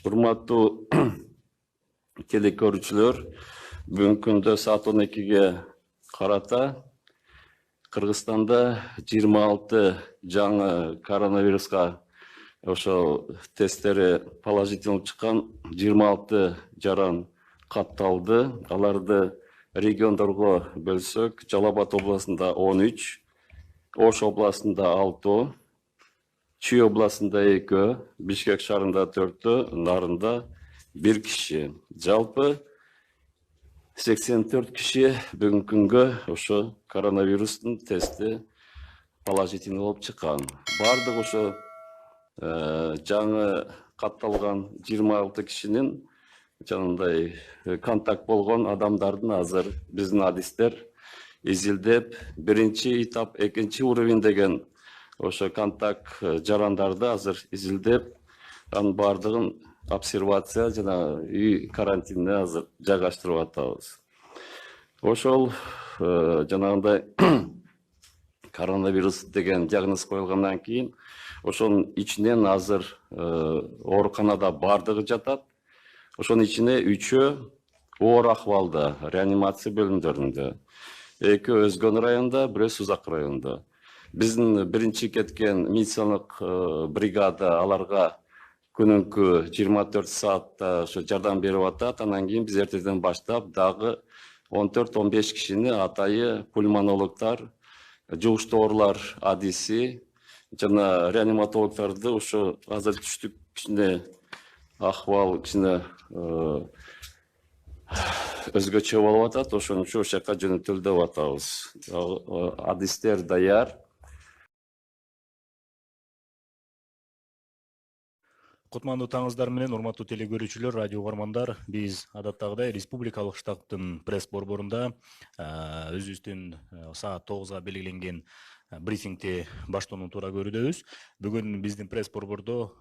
Урматтуу телекөрүүчүлөр, бүгүнкү күндө саат 12-ге карата Кыргызстанда 26 жаңы коронавируска ошол тесттери положительный чыккан 26 жаран катталды. Аларды региондорго бөлсөк, Жалал Абад областында 13, Ош областында 6, Чүй областында 2, Бишкек шаарында 4, Нарында 1 киши. Жалпы 84 киши бүгүнкү күнгө ошо коронавирустун тести положительный болуп чыккан. Бардык ошо жаңы катталган 26 кишинин жанагындай контакт болгон адамдардын азыр биздин адистер изилдеп, биринчи этап, экинчи уровень деген ошо контакт жарандарды азыр изилдеп, анын бардыгын обсервация жана үй карантинине азыр жайгаштырып атабыз. Ошол жанагындай коронавирус деген диагноз коюлгандан кийин ошонун ичинен азыр ооруканада бардыгы жатат. Ошонун ичине 3-өө оор акыбалда, реанимация бөлүмдөрүндө, 2 Өзгөн районунда, 1 Сузак районунда. Биздин биринчи кеткен медициналык бригада аларга күнүнкү 24 саатта ошо жардам берип атат. Анан кийин биз эртеден баштап дагы 14-15 кишини атайы пульмонологдор, жугуштуу оорулар адиси жана реаниматологдорду ошо азыр түштүк кичине акыбал кичине өзгөчө болуп атат. Ошон үчүн ошол жака жөнөтөлдү деп атабыз. Адистер даяр. Кутмандуу таңыздар менен, урматтуу телекөрүүчүлөр, радио угармандар, биз адаттагыдай республикалык штабтын пресс борборунда өзүбүздүн саат 9-га белгиленген брифингти баштоону туура көрүүдөбүз. Бүгүн биздин пресс борбордо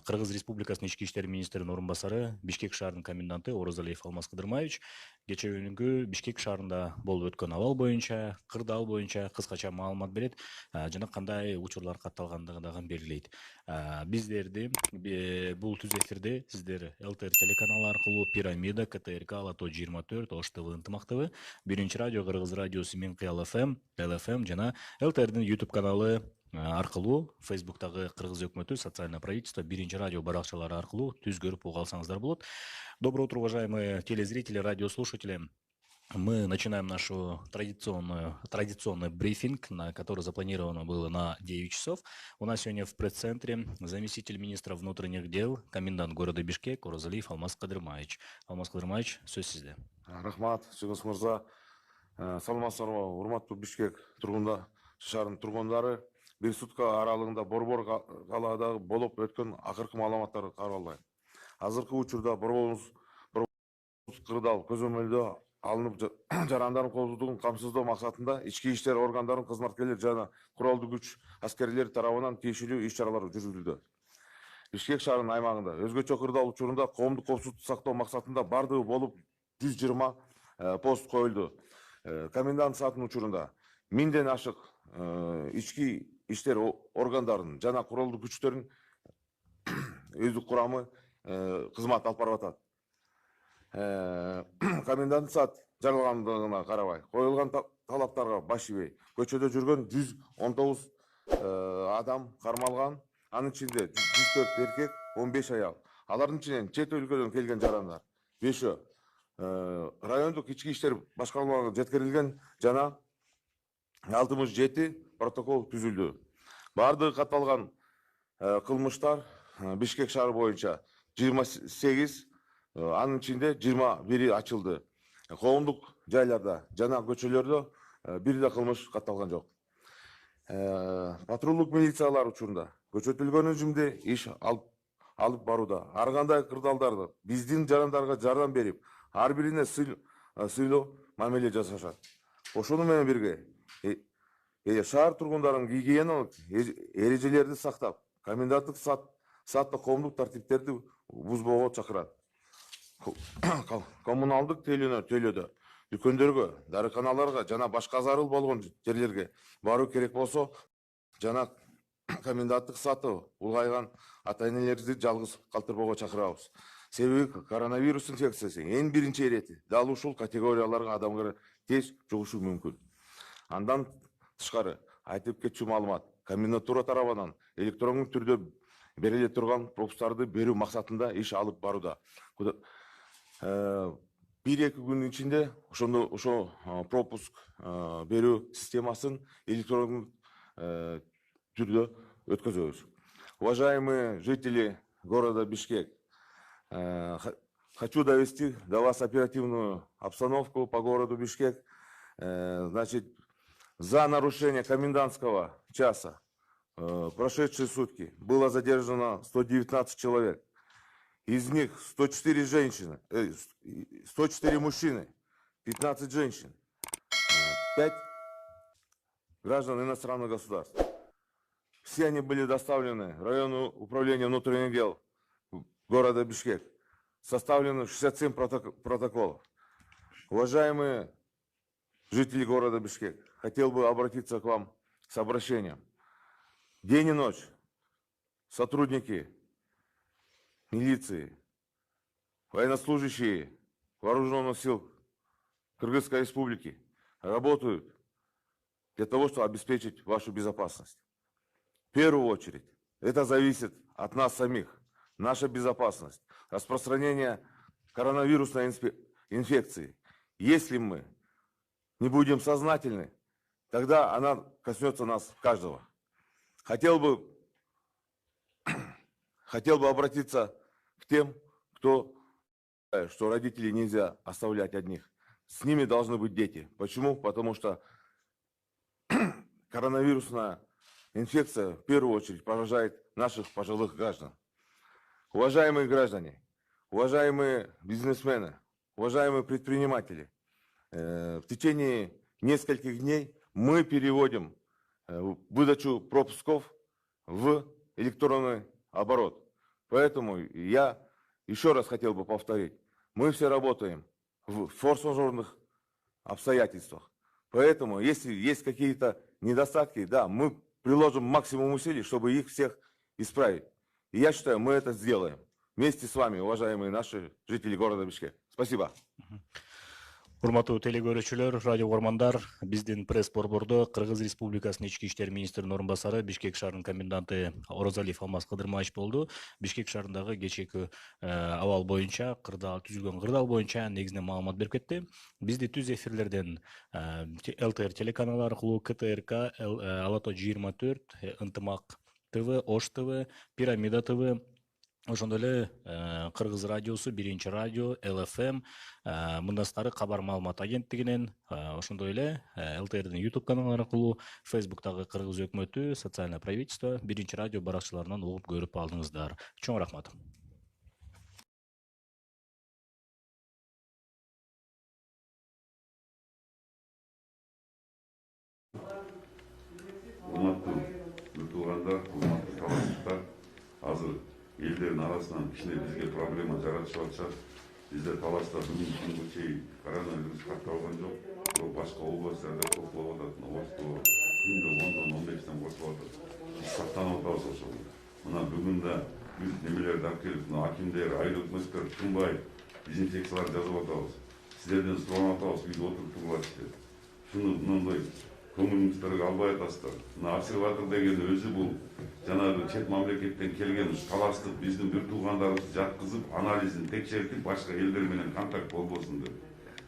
Кыргыз Республикасынын ички иштер министринин орун басары, Бишкек шаарынын коменданты Орозалиев Алмаз Кыдырмаевич кечээ күнү Бишкек шаарында болуп өткөн абал боюнча, кырдаал боюнча кыскача маалымат берет жана кандай учурлар катталгандыгы дагы белгилейт. Биздерди бул түз эфирде сиздер ЛТР телеканалы аркылуу Пирамида, КТРК, Алато 24, Ош ТВ, Ынтымак ТВ, Биринчи радио, Кыргыз радиосу, Мен Кыял ФМ, ЛФМ жана ЛТРдин YouTube каналы аркылуу, Фейсбуктагы Кыргыз өкмөтү, социальное правительство, Биринчи радио баракчалары аркылуу түз көрүп уга алсаңыздар болот. Доброе утро, уважаемые телезрители, радиослушатели. Мы начинаем нашу традиционный брифинг, который запланировано было на 9 часов. У нас сегодня в пресс-центре заместитель министра внутренних дел, комендант города Бишкек Орозалиев Алмаз Кыдырмаевич. Алмаз Кыдырмаевич, сөз сизде. Рахмат, Жеңіс мырза. Саламатсыздарбы, урматтуу Бишкек шаарынын тургундары. Бир сутка аралыгында Борбор калаадагы болуп өткөн акыркы маалыматтарды каралайын. Азыркы учурда Борборубуз кырдаал көзөмөлдө алынып жарандардын коопсуздугун камсыздоо максатында ички иштер органдарынын кызматкерлери жана куралдуу күч аскерлери тарабынан тиешелүү иш-чаралар жүргүзүлдү. Бишкек шаарынын аймагында өзгөчө кырдаал учурунда коомдук коопсуздукту сактоо максатында бардыгы болуп 120 пост коюлду. Комендант саатынын учурунда 1000ден ашык ички иштер органдарынын жана куралдуу күчтөрүнүн өздүк курамы кызмат алып барып атат. Комендант саат жаралгандыгына карабай, коюлган талаптарга баш ийбей, көчөдө жүргөн 119 адам кармалган, анын ичинде 104 эркек, 15 аял. Алардын ичинен чет өлкөдөн келген жарандар 5-өө райондук ички иштер башкармаларына жеткирилген жана 67 протокол түзүлдү. Бардыгы катталган кылмыштар Бишкек шаары боюнча 28, анын ичинде 21 ачылды. Коомдук жайларда жана көчөлөрдө бир да кылмыш катталган жок. Патрулдук милициялар учурунда көчөтүлгөн режимде иш алып барууда. Ар кандай кырдаалдарды биздин жарандарга жардам берип, ар бирине сыйлоо мамиле жасашат. Ошону менен бирге шаар тургундарынын гигиеналык эрежелерди сактап, коменданттык саатта коомдук тартиптерди бузбоого чакырат. Коммуналдык тейлөөдө дүкөндөргө, дарыканаларга жана башка зарыл болгон жерлерге баруу керек болсо жана коменданттык саты улгайган ата энелерди жалгыз калтырбоого чакырабыз. Себеби коронавирус инфекциясы эң биринчи ирети дал ушул категорияларга адамдар тез жугушу мүмкүн. Андан тышкары айтып кетчү маалымат комендатура тарабынан электрондук түрдө бериле турган пропусктарды берүү максатында иш алып барууда. 1-2 күн ичинде ошо пропуск берүү системасын электрондук түрдө өткөзөбүз. Уважаемые жители города Бишкек, хочу довести до вас оперативную обстановку по городу Бишкек. Значит, за нарушение комендантского часа прошедшие сутки было задержано 119 человек. Из них 104 женщины, 104 мужчины, 15 женщин, 5 граждан иностранных государств. Все они были доставлены в районное управление внутренних дел города Бишкек. Составлено 67 протоколов. Уважаемые жители города Бишкек, хотел бы обратиться к вам с обращением. День и ночь сотрудники милиции, военнослужащие вооруженных сил Кыргызской Республики работают для того, чтобы обеспечить вашу безопасность. В первую очередь, это зависит от нас самих, наша безопасность, распространение коронавирусной инфекции. Если мы не будем сознательны, тогда она коснется нас каждого. Хотел бы обратиться к тем, кто считает, что родителей нельзя оставлять одних. С ними должны быть дети. Почему? Потому что коронавирусная инфекция в первую очередь поражает наших пожилых граждан. Уважаемые граждане, уважаемые бизнесмены, уважаемые предприниматели, в течение нескольких дней мы переводим выдачу пропусков в электронный оборот. Поэтому я еще раз хотел бы повторить. Мы все работаем в форс-мажорных обстоятельствах. Поэтому, если есть какие-то недостатки, да, мы приложим максимум усилий, чтобы их всех исправить. И я считаю, мы это сделаем. Вместе с вами, уважаемые наши жители города Бишкек. Спасибо. Урматтуу телекөрүүчүлөр, радио угармандар, биздин пресс борбордо Кыргыз Республикасынын ички иштер министринин орун басары, Бишкек шаарынын коменданты Орозалиев Алмаз Кыдырмаевич болду. Бишкек шаарындагы кечээки абал боюнча, түзүлгөн кырдаал боюнча негизинен маалымат берип кетти. Бизди түз эфирлерден ЛТР телеканалы аркылуу, КТРК, Ала То 24, Ынтымак ТВ, Ош ТВ, Пирамида ТВ, ошондой эле Кыргыз радиосу, Биринчи радио, ЛФМ, мындан сырткары Кабар маалымат агенттигинен, ошондой эле ЛТРдин YouTube каналы аркылуу, Facebook'тагы Кыргыз өкмөтү, социальное правительство, Биринчи радио баракчыларынан угуп көрүп алдыңыздар. Чоң рахмат. Урматтуу туугандар, урматтуу талашчылар, азыр элдердин арасынан кичине бизге проблема жаратышып атышат. Бизде талашта бүгүнкү күнгө чейин коронавирус катталган жок. Бирок башка областтарда кошулуп атат. Орусто күндө 10-15 кошулуп атат. Биз сактанып атабыз ошол. Мына бүгүн да биз немелерди алып келип, акимдер, айыл өкмөттөр тынбай дезинфекциялар жазып атабыз. Сиздерден суранып атабыз, үйдө отуруп туруңларчы деп. Шуну мындай көңүлүңүздөргө албай атасыздар. Мына обсерватор деген өзү бул жанагы чет мамлекеттен келген таластык биздин бир туугандарыбызды жаткызып, анализин текшертип, башка элдер менен контакт болбосун деп.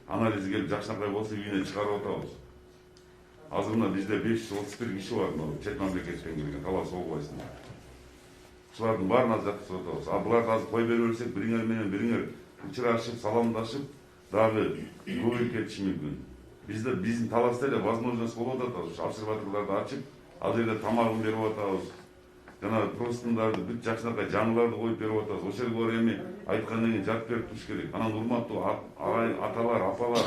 Анализ келип жакшынакай болсо үйүнө чыгарып атабыз. Азыр мына бизде 531 киши бар, чет мамлекеттен келген талас болбойсун. Ушулардын баарына жаткызып атабыз. А буларды азыр кой берип берсек, бириңер менен бириңер учурашып, саламдашып, дагы көбөйүп кетиши мүмкүн. Bizde bizim talasıyla возможность болуп атат, обсерваторларды ачып, ал жерде тамагын берип атабыз. Жана простындарды бүт жакшынакай жаңыларды коюп берип атабыз. Ошол жерге барып эми айткандан кийин жап берип туруш керек. Анан урматтуу аталар, апалар,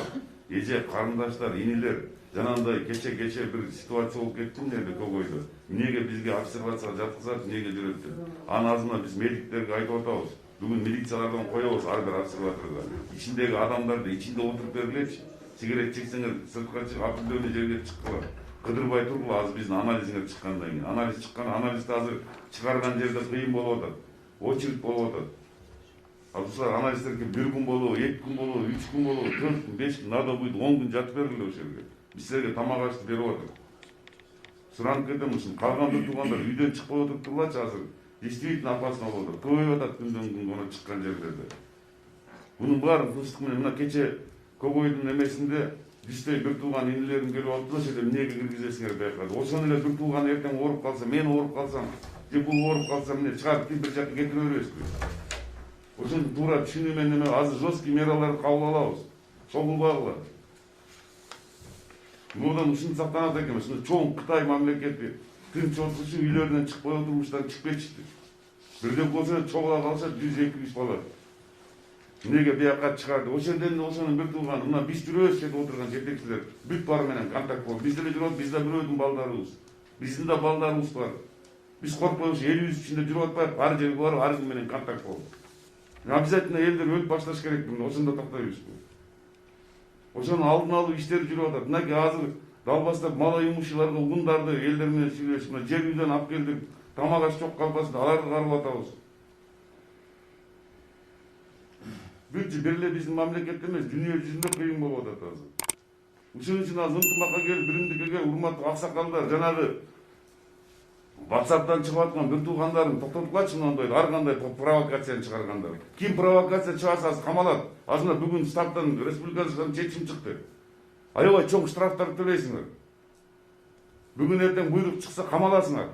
эже, карындаштар, инилер, жанагындай кече бир ситуация болуп кетти эмне Көгөйдө. Эмнеге бизге обсервацияга жаткызат, эмнеге жүрөт деп. Анын азына биз медиктерге айтып атабыз. Бүгүн милициялардан коебуз ар бир обсерваторго. Ичиндеги адамдарды ичинде отуруп бергилечи. сигарет чексеңер сыртқа чыгып определенный жерге чыккыла кыдырбай тургула азыр биздин анализиңер чыккандан кийин анализ чыккан анализди азыр чыгарган жерде кыйын болуп атат очередь болуп атат ал ушулар анализдерге 1 күн болобу 2 күн болобу 3 күн болобу 4 күн 5 күн надо будет 10 күн жатып бергиле ошол жерге биз силерге тамак ашты берип атат суранып кетем ушун калган бир туугандар үйдөн чыкпай отуруптурлачы азыр действительно опасно болуп атат көбөйүп атат күндөн күнгө чыккан жерлерде мунун баарын тынчтык менен мына кече Кобойдун эмесинде 100 бир тууган инилерим келип алыптыр ошол жерде эмнеге киргизесиңер бияка ошону эле бир тууган эртең ооруп калса мен ооруп калсам же бул ооруп калса эмне чыгарып бир жакка кетире беребизби ошону туура түшүнүү менен эме азыр жесткий мераларды кабыл алабыз чогулбагыла мындан ушинтип сактанат экен ушундай чоң Кытай мамлекети тынч отурчу үйлөрүнөн чыкпай отурмуштан чыгып кетишти бирден болсо чогула калса 100-200 болот эмнеге бияка чыгарды ошол жерден ошонун бир тууганы мына биз жүрөбүз деп отурган жетекчилер бүт баары менен контакт болуп биз деле жүрөбүз биз да бирөөдүн балдарыбыз биздин да балдарыбыз бар биз коркпойбуз элибиз ичинде жүрүп атпайбы ар жерге барып ар ким менен контакт болуп обязательно элдер өлүп башташ керек ошондо токтойбузбу ошонун алдын алуу иштери жүрүп атат мынакей азыр далбастап малоимущийларга угундарды элдер менен сүйлөшүп мына жер үйдөн алып келдик тамак аш жок калбасын аларды карап атабыз бир эле биздин мамлекетте эмес дүйнө жүзүндө кыйын болуп атат азыр ошон үчүн азыр ынтымакка келип биримдикке келип урматтуу аксакалдар жанагы WhatsApp'тан чыгып аткан бир туугандарын токтоткулачы мындай ар кандай провокацияны чыгаргандар ким провокация чыгарса азыр камалат азыр бүгүн штабтан республикалык чечим чыкты аябай чоң штрафтарды төлөйсүңөр бүгүн эртең буйрук чыкса камаласыңар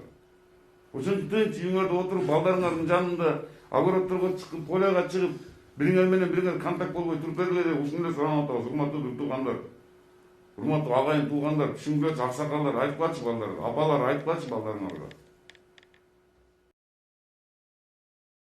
ошон үчүн тынч үйүңөрдө отуруп балдарыңардын жанында огородторго чыгып поляга чыгып бириңер менен бириңер контакт болбой туруп бергиле деп ушуну эле суранып атабыз урматтуу бир туугандар урматтуу агайын туугандар түшүнгүлөчү аксакалдар айткылачы балдарга апалар айткылачы балдарыңарга